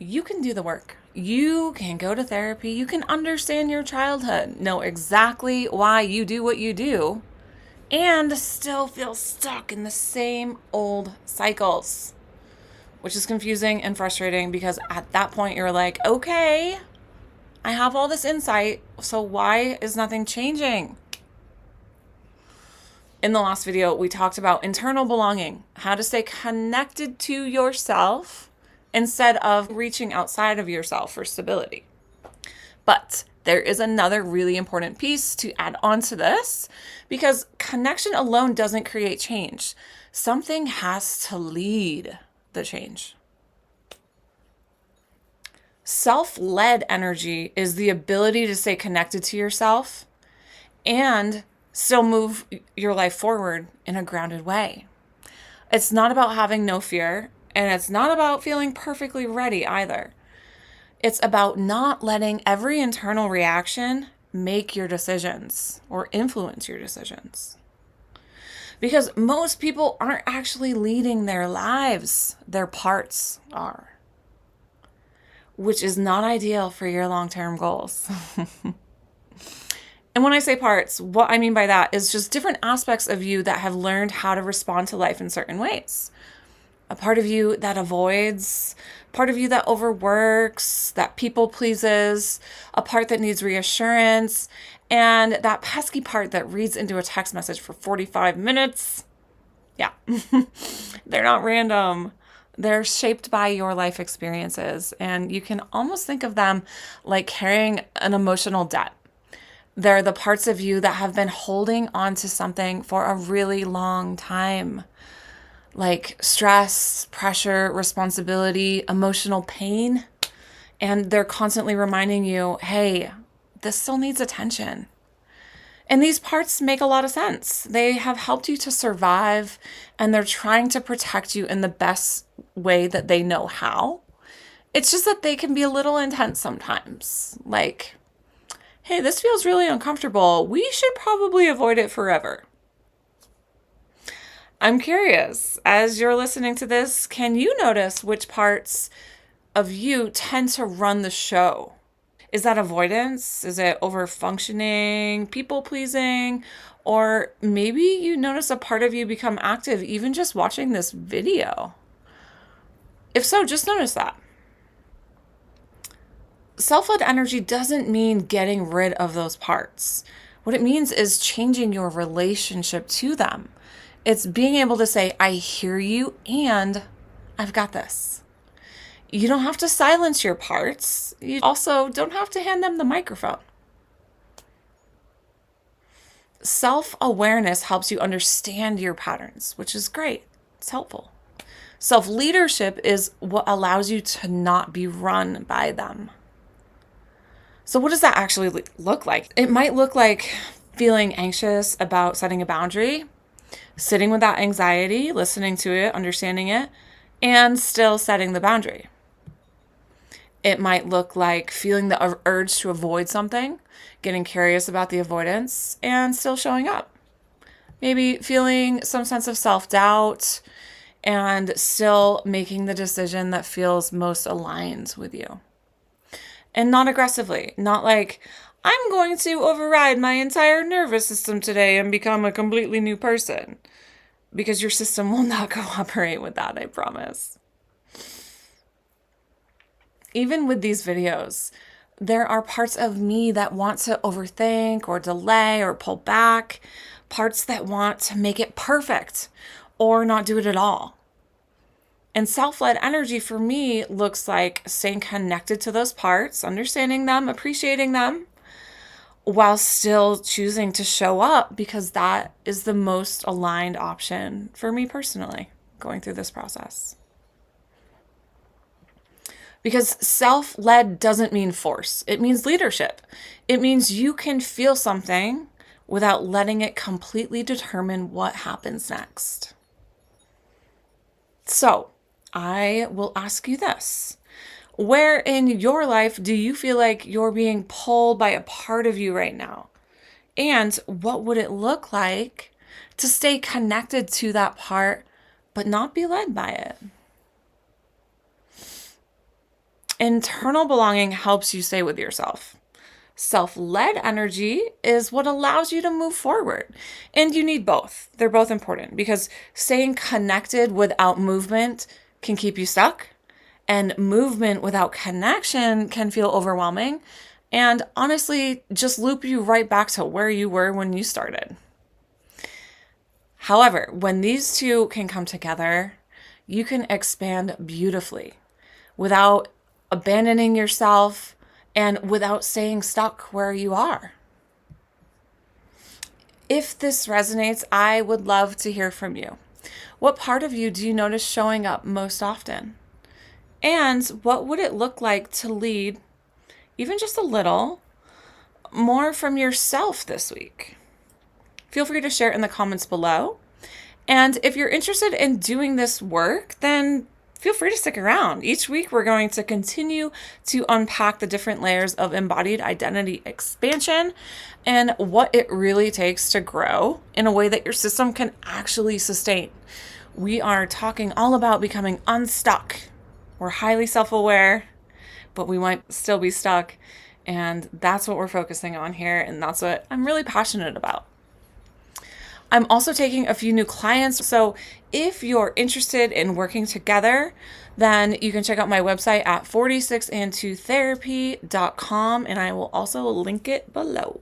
you can do the work. You can go to therapy. You can understand your childhood, know exactly why you do what you do, and still feel stuck in the same old cycles, which is confusing and frustrating because at that point you're like, okay, I have all this insight, so why is nothing changing? In the last video, we talked about internal belonging, how to stay connected to yourself instead of reaching outside of yourself for stability. But there is another really important piece to add on to this because connection alone doesn't create change. Something has to lead the change. Self-led energy is the ability to stay connected to yourself and still move your life forward in a grounded way. It's not about having no fear, and it's not about feeling perfectly ready either. It's about not letting every internal reaction make your decisions or influence your decisions. Because most people aren't actually leading their lives, their parts are, which is not ideal for your long-term goals. And when I say parts, what I mean by that is just different aspects of you that have learned how to respond to life in certain ways. A part of you that avoids, part of you that overworks, that people pleases, a part that needs reassurance, and that pesky part that reads into a text message for 45 minutes. Yeah, they're not random. They're shaped by your life experiences, and you can almost think of them like carrying an emotional debt. They're the parts of you that have been holding on to something for a really long time, like stress, pressure, responsibility, emotional pain. And they're constantly reminding you, hey, this still needs attention. And these parts make a lot of sense. They have helped you to survive, and they're trying to protect you in the best way that they know how. It's just that they can be a little intense sometimes. Like, hey, this feels really uncomfortable. We should probably avoid it forever. I'm curious, as you're listening to this, can you notice which parts of you tend to run the show? Is that avoidance? Is it overfunctioning, people pleasing? Or maybe you notice a part of you become active even just watching this video. If so, just notice that. Self-led energy doesn't mean getting rid of those parts. What it means is changing your relationship to them. It's being able to say, I hear you and I've got this. You don't have to silence your parts. You also don't have to hand them the microphone. Self-awareness helps you understand your patterns, which is great. It's helpful. Self-leadership is what allows you to not be run by them. So what does that actually look like? It might look like feeling anxious about setting a boundary, sitting with that anxiety, listening to it, understanding it, and still setting the boundary. It might look like feeling the urge to avoid something, getting curious about the avoidance, and still showing up. Maybe feeling some sense of self-doubt and still making the decision that feels most aligned with you. And not aggressively, not like, I'm going to override my entire nervous system today and become a completely new person. Because your system will not cooperate with that, I promise. Even with these videos, there are parts of me that want to overthink or delay or pull back, parts that want to make it perfect or not do it at all. And self-led energy for me looks like staying connected to those parts, understanding them, appreciating them, while still choosing to show up because that is the most aligned option for me personally going through this process. Because self-led doesn't mean force. It means leadership. It means you can feel something without letting it completely determine what happens next. So, I will ask you this. Where in your life do you feel like you're being pulled by a part of you right now? And what would it look like to stay connected to that part, but not be led by it? Internal belonging helps you stay with yourself. Self-led energy is what allows you to move forward. And you need both. They're both important because staying connected without movement can keep you stuck, and movement without connection can feel overwhelming and honestly just loop you right back to where you were when you started. However, when these two can come together, you can expand beautifully without abandoning yourself and without staying stuck where you are. If this resonates, I would love to hear from you. What part of you do you notice showing up most often? And what would it look like to lead, even just a little, more from yourself this week? Feel free to share it in the comments below. And if you're interested in doing this work, then feel free to stick around. Each week, we're going to continue to unpack the different layers of embodied identity expansion and what it really takes to grow in a way that your system can actually sustain. We are talking all about becoming unstuck. We're highly self-aware, but we might still be stuck. And that's what we're focusing on here. And that's what I'm really passionate about. I'm also taking a few new clients. So if you're interested in working together, then you can check out my website at 46and2therapy.com, and I will also link it below.